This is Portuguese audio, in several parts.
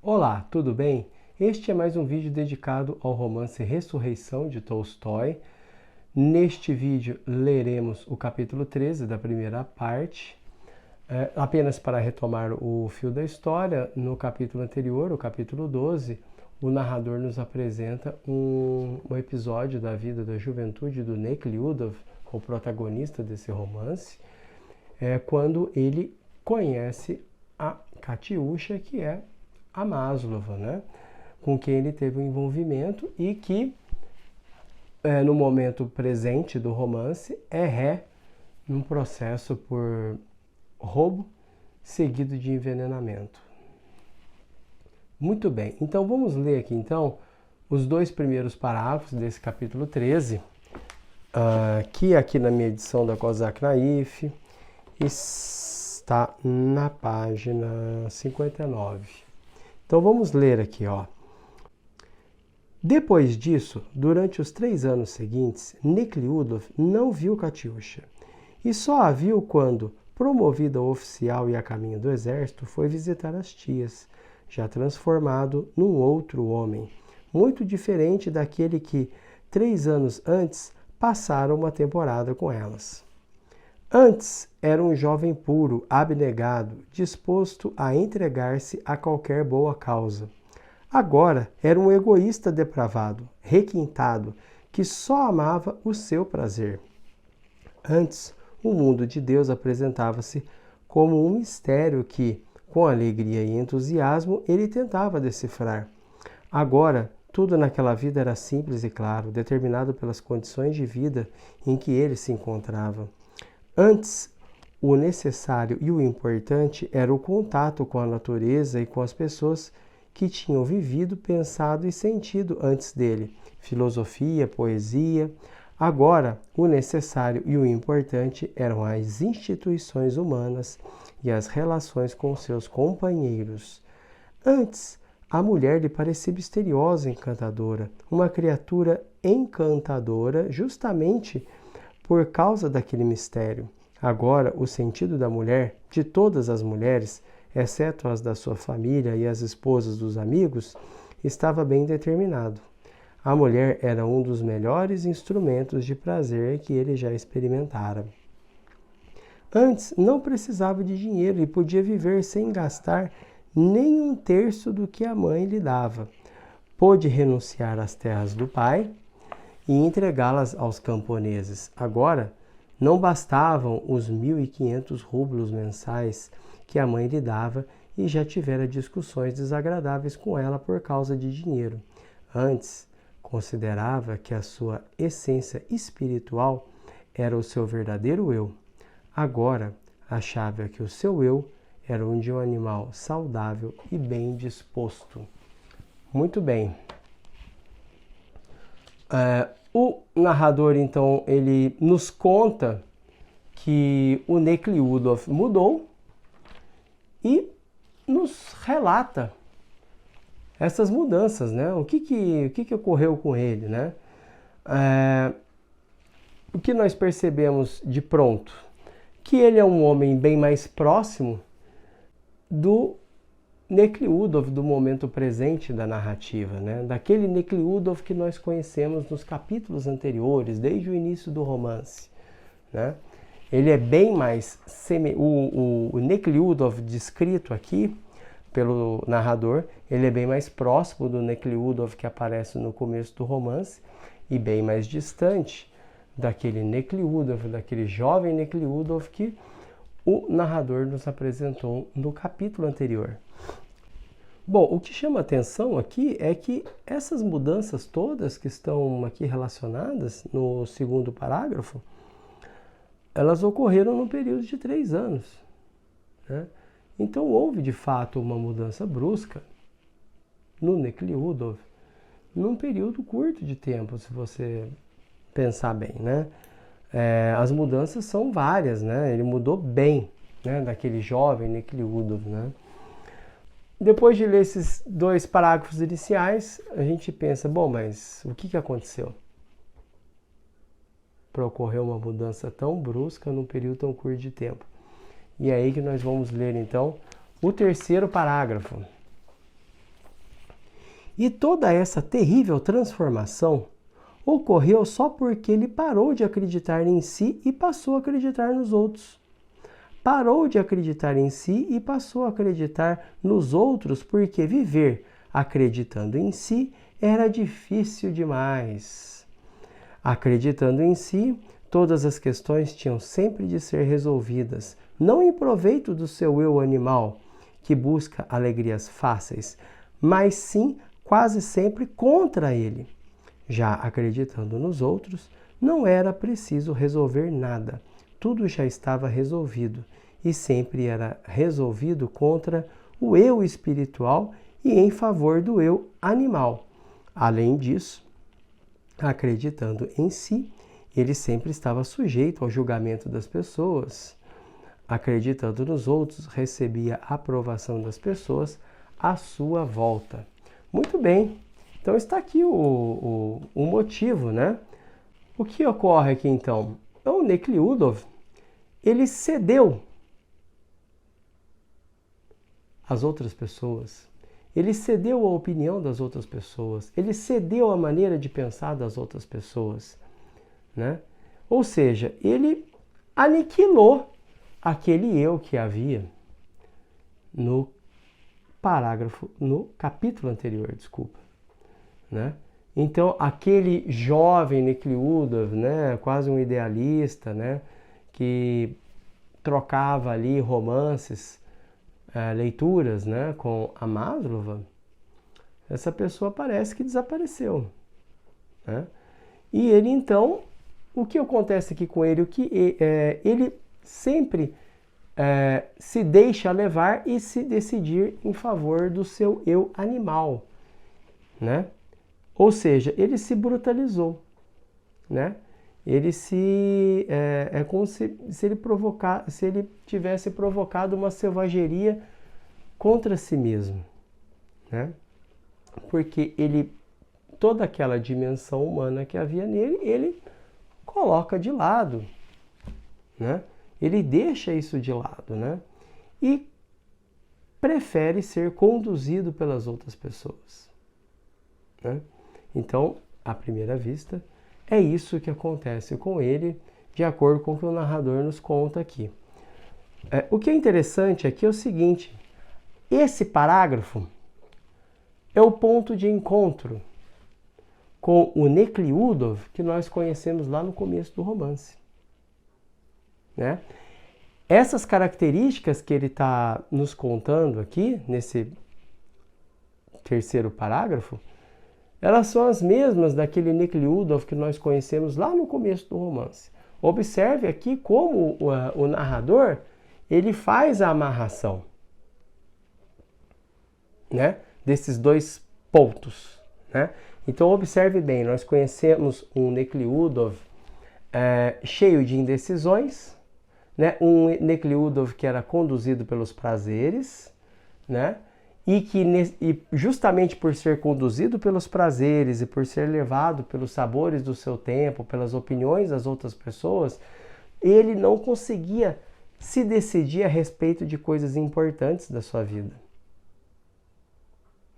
Olá, tudo bem? Este é mais um vídeo dedicado ao romance Ressurreição de Tolstói. Neste vídeo leremos o capítulo 13 da primeira parte. Apenas para retomar o fio da história, no capítulo anterior, o capítulo 12, o narrador nos apresenta um episódio da vida da juventude do Nekhludoff, o protagonista desse romance, quando ele conhece a Katiusha, que é a Maslova, né? Com quem ele teve um envolvimento e que, no momento presente do romance, é ré num processo por roubo seguido de envenenamento. Muito bem, então vamos ler aqui então os dois primeiros parágrafos desse capítulo 13, que aqui na minha edição da Kozak Naif está na página 59. Então vamos ler aqui, ó. Depois disso, durante os 3 anos seguintes, Nekhludoff não viu Katiusha e só a viu quando, promovido a oficial e a caminho do exército, foi visitar as tias, já transformado num outro homem, muito diferente daquele que, 3 anos antes, passara uma temporada com elas. Antes era um jovem puro, abnegado, disposto a entregar-se a qualquer boa causa. Agora era um egoísta depravado, requintado, que só amava o seu prazer. Antes, o mundo de Deus apresentava-se como um mistério que, com alegria e entusiasmo, ele tentava decifrar. Agora, tudo naquela vida era simples e claro, determinado pelas condições de vida em que ele se encontrava. Antes, o necessário e o importante era o contato com a natureza e com as pessoas que tinham vivido, pensado e sentido antes dele. Filosofia, poesia. Agora, o necessário e o importante eram as instituições humanas e as relações com seus companheiros. Antes, a mulher lhe parecia misteriosa e encantadora, uma criatura encantadora justamente por causa daquele mistério. Agora, o sentido da mulher, de todas as mulheres, exceto as da sua família e as esposas dos amigos, estava bem determinado. A mulher era um dos melhores instrumentos de prazer que ele já experimentara. Antes, não precisava de dinheiro e podia viver sem gastar nem 1/3 do que a mãe lhe dava. Pôde renunciar às terras do pai e entregá-las aos camponeses. Agora, não bastavam os 1.500 rublos mensais que a mãe lhe dava e já tivera discussões desagradáveis com ela por causa de dinheiro. Antes, considerava que a sua essência espiritual era o seu verdadeiro eu. Agora, achava que o seu eu era um de um animal saudável e bem disposto. Muito bem. O narrador, então, ele nos conta que o Nekhludoff mudou e nos relata essas mudanças, né? O que ocorreu com ele, né? O que nós percebemos de pronto? Que ele é um homem bem mais próximo do Nekhludoff do momento presente da narrativa, né? Daquele Nekhludoff que nós conhecemos nos capítulos anteriores, desde o início do romance, né? Ele é bem mais... O Nekhludoff descrito aqui pelo narrador, ele é bem mais próximo do Nekhludoff que aparece no começo do romance e bem mais distante daquele Nekhludoff, daquele jovem Nekhludoff que o narrador nos apresentou no capítulo anterior. Bom, o que chama atenção aqui é que essas mudanças todas que estão aqui relacionadas no segundo parágrafo, elas ocorreram no período de 3 anos, né? Então houve de fato uma mudança brusca no Nekhludoff num período curto de tempo, se você pensar bem, né? As mudanças são várias, né? Ele mudou bem, né? Daquele jovem Nekhludoff, né? Depois de ler esses 2 parágrafos iniciais, a gente pensa, bom, mas o que aconteceu para ocorrer uma mudança tão brusca num período tão curto de tempo? E é aí que nós vamos ler, então, o terceiro parágrafo. E toda essa terrível transformação ocorreu só porque ele parou de acreditar em si e passou a acreditar nos outros. Parou de acreditar em si e passou a acreditar nos outros porque viver acreditando em si era difícil demais. Acreditando em si, todas as questões tinham sempre de ser resolvidas, não em proveito do seu eu animal, que busca alegrias fáceis, mas sim quase sempre contra ele. Já acreditando nos outros, não era preciso resolver nada. Tudo já estava resolvido e sempre era resolvido contra o eu espiritual e em favor do eu animal. Além disso, acreditando em si, ele sempre estava sujeito ao julgamento das pessoas. Acreditando nos outros, recebia a aprovação das pessoas à sua volta. Muito bem, então está aqui o motivo, né? O que ocorre aqui então? O Nekhlyudov, ele cedeu às outras pessoas, ele cedeu à opinião das outras pessoas, ele cedeu à maneira de pensar das outras pessoas, né? Ou seja, ele aniquilou aquele eu que havia no capítulo anterior, desculpa, né? Então, aquele jovem Nekhlyudov, né, quase um idealista, né, que trocava ali romances, leituras, né, com a Maslova, essa pessoa parece que desapareceu, né? E ele então, o que acontece aqui com ele? Ele sempre se deixa levar e se decidir em favor do seu eu animal, né? Ou seja, ele se brutalizou, né? Ele é como se ele tivesse provocado uma selvageria contra si mesmo, né? Porque toda aquela dimensão humana que havia nele, ele coloca de lado, né? Ele deixa isso de lado, né? E prefere ser conduzido pelas outras pessoas, né? Então, à primeira vista, é isso que acontece com ele, de acordo com o que o narrador nos conta aqui. O que é interessante aqui é o seguinte: esse parágrafo é o ponto de encontro com o Nekhlyudov que nós conhecemos lá no começo do romance, né? Essas características que ele está nos contando aqui, nesse terceiro parágrafo, elas são as mesmas daquele Nekhlyudov que nós conhecemos lá no começo do romance. Observe aqui como o narrador ele faz a amarração, né, desses dois pontos, né? Então observe bem, nós conhecemos um Nekhlyudov cheio de indecisões, né? Um Nekhlyudov que era conduzido pelos prazeres, né? E justamente por ser conduzido pelos prazeres e por ser levado pelos sabores do seu tempo, pelas opiniões das outras pessoas, ele não conseguia se decidir a respeito de coisas importantes da sua vida,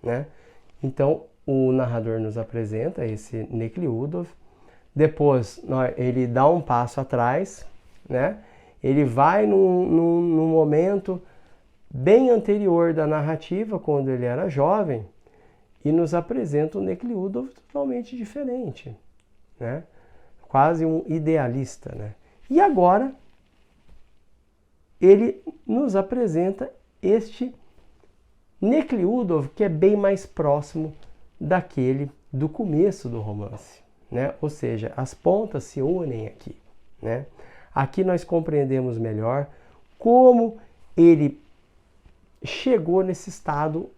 né? Então, o narrador nos apresenta esse Nekhlyudov, depois ele dá um passo atrás, né? Ele vai num momento bem anterior da narrativa, quando ele era jovem, e nos apresenta um Nekhlyudov totalmente diferente, né? Quase um idealista, né? E agora ele nos apresenta este Nekhlyudov que é bem mais próximo daquele do começo do romance, né? Ou seja, as pontas se unem aqui, né? Aqui nós compreendemos melhor como ele chegou nesse estado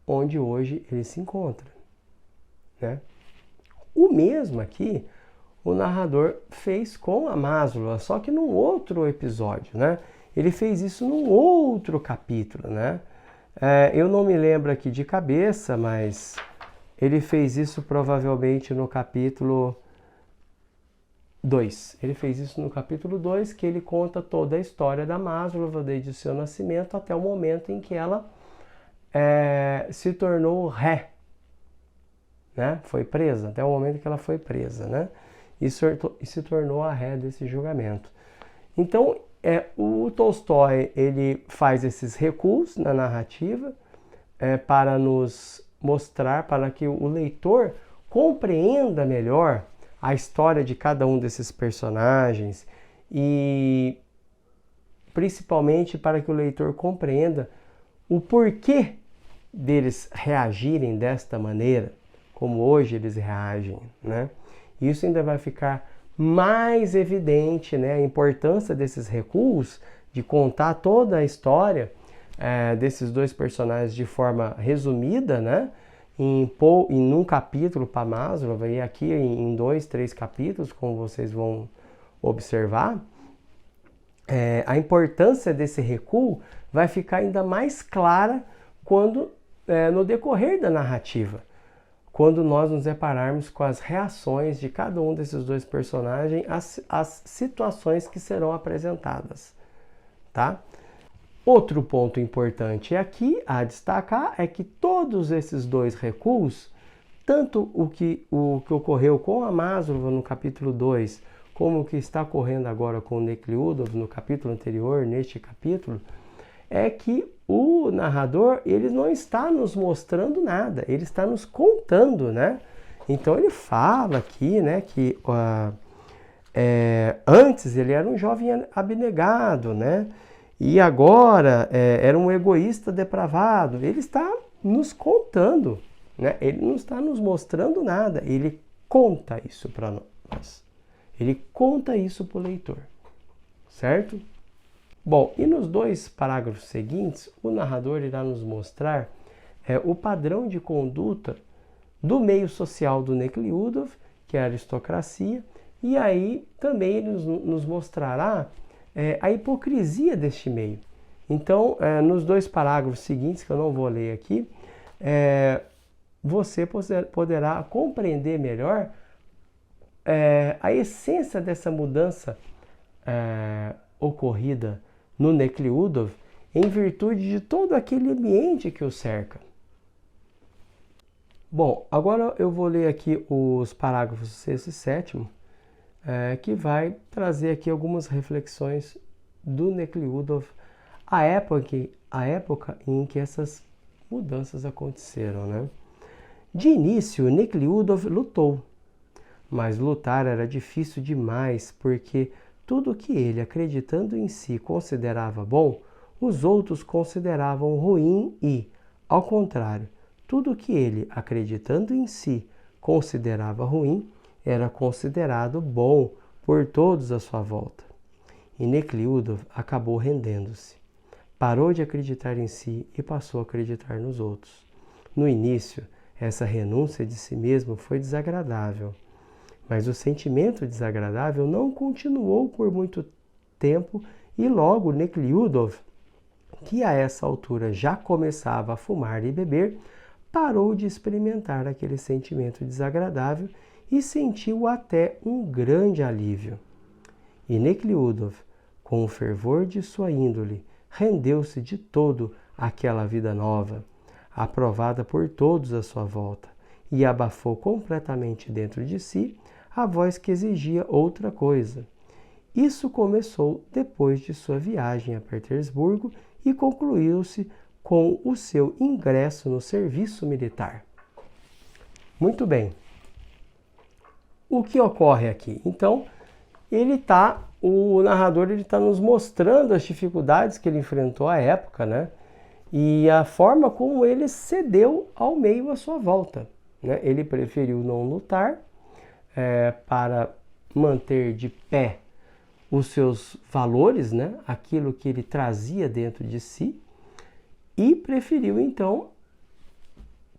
onde hoje ele se encontra, né? O mesmo aqui o narrador fez com a Maslova, só que num outro episódio, né? Ele fez isso num outro capítulo, né? Eu não me lembro aqui de cabeça, mas ele fez isso provavelmente no capítulo 2. Ele fez isso no capítulo 2, que ele conta toda a história da Maslova, desde o seu nascimento até o momento em que ela se tornou ré, né? Foi presa, até o momento que ela foi presa, né? E se tornou a ré desse julgamento. Então, o Tolstói, ele faz esses recuos na narrativa para nos mostrar, para que o leitor compreenda melhor a história de cada um desses personagens e principalmente para que o leitor compreenda o porquê deles reagirem desta maneira, como hoje eles reagem, né? Isso ainda vai ficar mais evidente, né, a importância desses recuos, de contar toda a história desses dois personagens de forma resumida, né, em um capítulo para Maslov, e aqui em 2, 3 capítulos, como vocês vão observar. A importância desse recuo vai ficar ainda mais clara quando, no decorrer da narrativa, quando nós nos depararmos com as reações de cada um desses dois personagens às situações que serão apresentadas, tá? Outro ponto importante aqui a destacar é que todos esses dois recuos, tanto o que ocorreu com a Maslova no capítulo 2, como o que está ocorrendo agora com o Nekhlyudov no capítulo anterior, neste capítulo, é que o narrador, ele não está nos mostrando nada, ele está nos contando, né? Então ele fala aqui, né, que antes ele era um jovem abnegado, né? E agora era um egoísta depravado. Ele está nos contando, né? Ele não está nos mostrando nada, ele conta isso para nós. Ele conta isso para o leitor, certo? Bom, e nos 2 parágrafos seguintes, o narrador irá nos mostrar o padrão de conduta do meio social do Nekhlyudov, que é a aristocracia, e aí também ele nos mostrará a hipocrisia deste meio. Então, nos 2 parágrafos seguintes, que eu não vou ler aqui, você poderá compreender melhor a essência dessa mudança ocorrida no Nekhlyudov em virtude de todo aquele ambiente que o cerca. Bom, agora eu vou ler aqui os parágrafos 6 e 7, que vai trazer aqui algumas reflexões do Nekhlyudov, a época em que essas mudanças aconteceram, né? De início, Nekhlyudov lutou, mas lutar era difícil demais, porque tudo que ele, acreditando em si, considerava bom, os outros consideravam ruim e, ao contrário, tudo que ele, acreditando em si, considerava ruim, era considerado bom por todos à sua volta. E Nekhlyudov acabou rendendo-se. Parou de acreditar em si e passou a acreditar nos outros. No início, essa renúncia de si mesmo foi desagradável. Mas o sentimento desagradável não continuou por muito tempo e logo Nekhlyudov, que a essa altura já começava a fumar e beber, parou de experimentar aquele sentimento desagradável e sentiu até um grande alívio. E Nekhlyudov, com o fervor de sua índole, rendeu-se de todo àquela vida nova, aprovada por todos à sua volta, e abafou completamente dentro de si a voz que exigia outra coisa. Isso começou depois de sua viagem a Petersburgo e concluiu-se com o seu ingresso no serviço militar. Muito bem. O que ocorre aqui? Então, o narrador está nos mostrando as dificuldades que ele enfrentou à época, né? E a forma como ele cedeu ao meio à sua volta, né? Ele preferiu não lutar para manter de pé os seus valores, né? Aquilo que ele trazia dentro de si, e preferiu então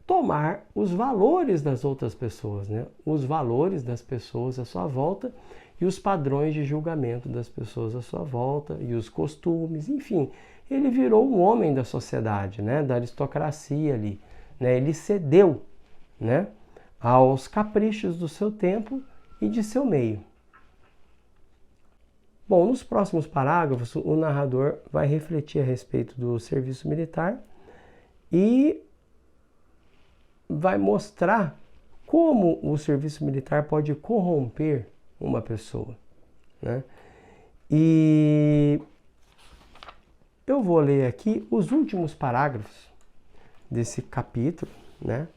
tomar os valores das outras pessoas, né? Os valores das pessoas à sua volta e os padrões de julgamento das pessoas à sua volta e os costumes, enfim, ele virou um homem da sociedade, né? Da aristocracia ali, né? Ele cedeu, né? Aos caprichos do seu tempo e de seu meio. Bom, nos próximos parágrafos, o narrador vai refletir a respeito do serviço militar e vai mostrar como o serviço militar pode corromper uma pessoa, né? E eu vou ler aqui os últimos parágrafos desse capítulo, né?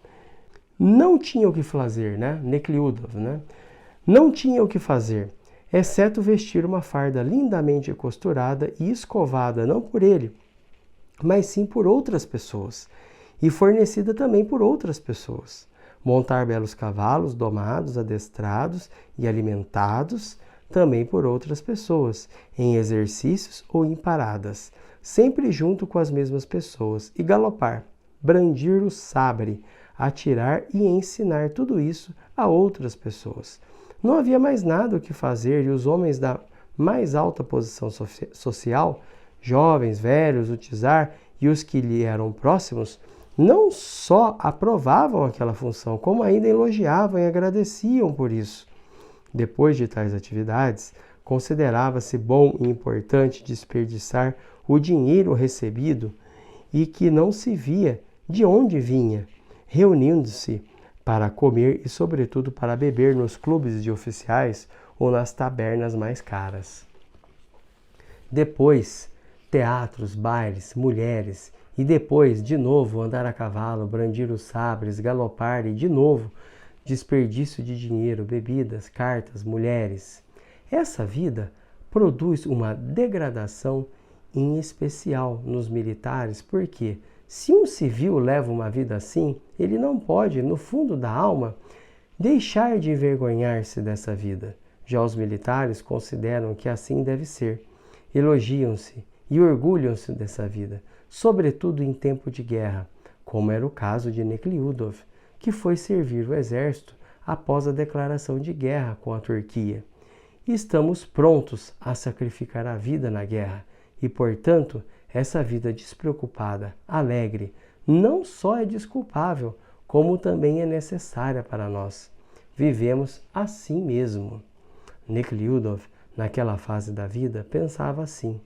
Não tinha o que fazer, né? Nekliudov, né? Não tinha o que fazer, exceto vestir uma farda lindamente costurada e escovada não por ele, mas sim por outras pessoas, e fornecida também por outras pessoas. Montar belos cavalos domados, adestrados e alimentados também por outras pessoas, em exercícios ou em paradas, sempre junto com as mesmas pessoas, e galopar, brandir o sabre, atirar e ensinar tudo isso a outras pessoas. Não havia mais nada o que fazer e os homens da mais alta posição social, jovens, velhos, o czar e os que lhe eram próximos, não só aprovavam aquela função, como ainda elogiavam e agradeciam por isso. Depois de tais atividades, considerava-se bom e importante desperdiçar o dinheiro recebido e que não se via de onde vinha, reunindo-se para comer e, sobretudo, para beber nos clubes de oficiais ou nas tabernas mais caras. Depois, teatros, bailes, mulheres, e depois, de novo, andar a cavalo, brandir os sabres, galopar e, de novo, desperdício de dinheiro, bebidas, cartas, mulheres. Essa vida produz uma degradação em especial nos militares, porque se um civil leva uma vida assim, ele não pode, no fundo da alma, deixar de envergonhar-se dessa vida. Já os militares consideram que assim deve ser. Elogiam-se e orgulham-se dessa vida, sobretudo em tempo de guerra, como era o caso de Nekliudov, que foi servir o exército após a declaração de guerra com a Turquia. Estamos prontos a sacrificar a vida na guerra e, portanto, essa vida despreocupada, alegre, não só é desculpável, como também é necessária para nós. Vivemos assim mesmo. Nekliudov, naquela fase da vida, pensava assim.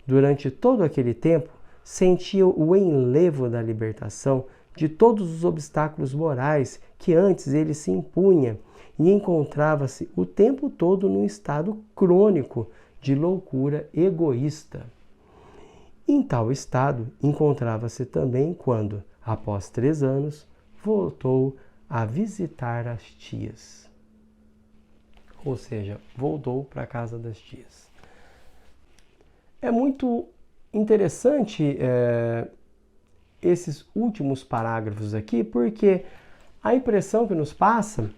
Durante todo aquele tempo, sentia o enlevo da libertação de todos os obstáculos morais que antes ele se impunha e encontrava-se o tempo todo num estado crônico de loucura egoísta. Em tal estado, encontrava-se também quando, após 3 anos, voltou a visitar as tias. Ou seja, voltou para a casa das tias. É muito interessante esses últimos parágrafos aqui, porque a impressão que nos passa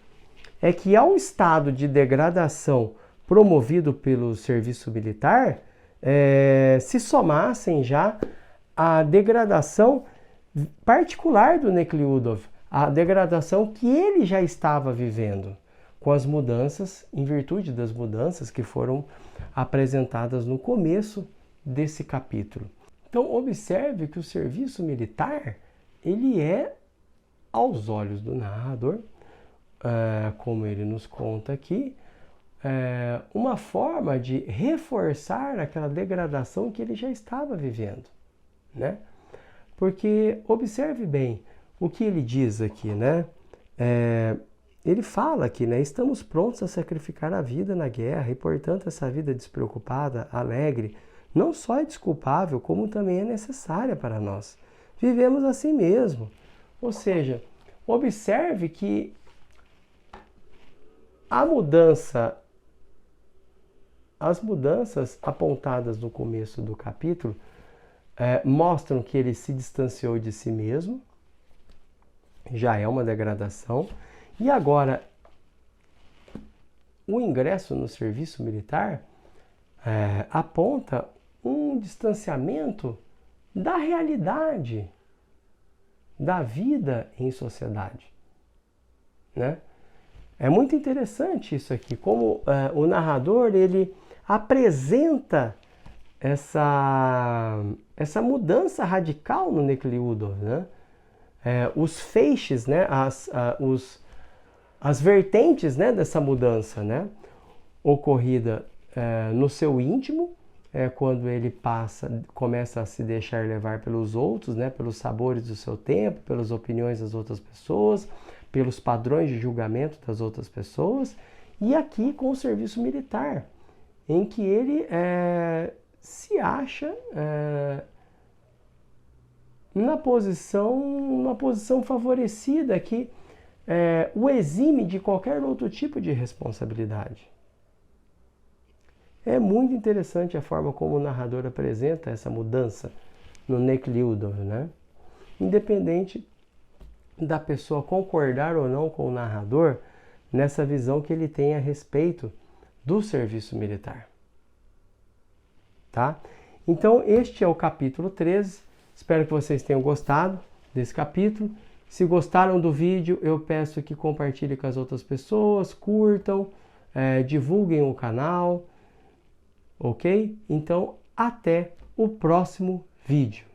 é que ao estado de degradação promovido pelo serviço militar, se somassem já a degradação particular do Nekliudov, a degradação que ele já estava vivendo, com as mudanças, em virtude das mudanças que foram apresentadas no começo desse capítulo. Então, observe que o serviço militar, ele é, aos olhos do narrador, como ele nos conta aqui, uma forma de reforçar aquela degradação que ele já estava vivendo, né? Porque, observe bem o que ele diz aqui, né? Ele fala aqui, né? Estamos prontos a sacrificar a vida na guerra e, portanto, essa vida despreocupada, alegre, não só é desculpável, como também é necessária para nós. Vivemos assim mesmo. Ou seja, observe que as mudanças apontadas no começo do capítulo mostram que ele se distanciou de si mesmo, já é uma degradação, e agora o ingresso no serviço militar aponta um distanciamento da realidade, da vida em sociedade, né? É muito interessante isso aqui, como o narrador ele apresenta essa mudança radical no Nekliudov, né? Os feixes, né? As vertentes, né? Dessa mudança, né? Ocorrida no seu íntimo quando ele começa a se deixar levar pelos outros, né, pelos sabores do seu tempo, pelas opiniões das outras pessoas, pelos padrões de julgamento das outras pessoas, e aqui com o serviço militar, em que ele se acha numa posição favorecida, que o exime de qualquer outro tipo de responsabilidade. É muito interessante a forma como o narrador apresenta essa mudança no Nekhlyudov, né? Independente da pessoa concordar ou não com o narrador nessa visão que ele tem a respeito do serviço militar. Tá? Então, este é o capítulo 13. Espero que vocês tenham gostado desse capítulo. Se gostaram do vídeo, eu peço que compartilhem com as outras pessoas, curtam, divulguem o canal. Ok? Então, até o próximo vídeo.